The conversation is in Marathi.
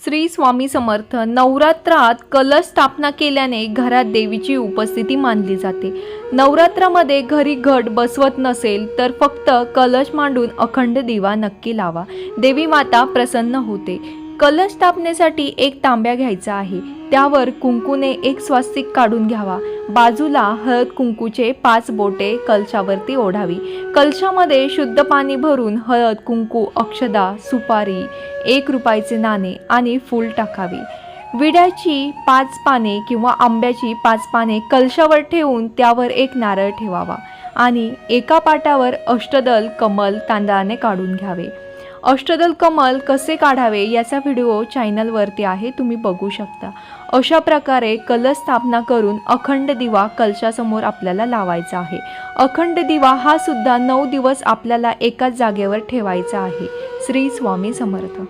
श्री स्वामी समर्थ। नवरात्रात कलश स्थापना केल्याने घरात देवीची उपस्थिती मानली जाते। नवरात्रामध्ये घरी घट बसवत नसेल तर फक्त कलश मांडून अखंड दिवा नक्की लावा, देवी माता प्रसन्न होते। कलश स्थापनेसाठी एक तांब्या घ्यायचा आहे, त्यावर कुंकूने एक स्वास्तिक काढून घ्यावा। बाजूला हळद कुंकूचे 5 बोटे कलशावरती ओढावी। कलशामध्ये शुद्ध पाणी भरून हळद कुंकू, अक्षदा, सुपारी, 1 रुपयाचे नाणे आणि फूल टाकावे। विड्याची 5 पाने किंवा आंब्याची 5 पाने कलशावर ठेवून त्यावर एक नारळ ठेवावा आणि एका पाटावर अष्टदल कमल तांदळाने काढून घ्यावे। अष्टदल कमल कसे काढावे याचा व्हिडिओ चॅनलवरती आहे, तुम्ही बघू शकता। अशा प्रकारे कलश स्थापना करून अखंड दिवा कलशासमोर आपल्याला लावायचा आहे। अखंड दिवा हा सुद्धा 9 दिवस आपल्याला एकाच जागेवर ठेवायचा आहे। श्री स्वामी समर्थ।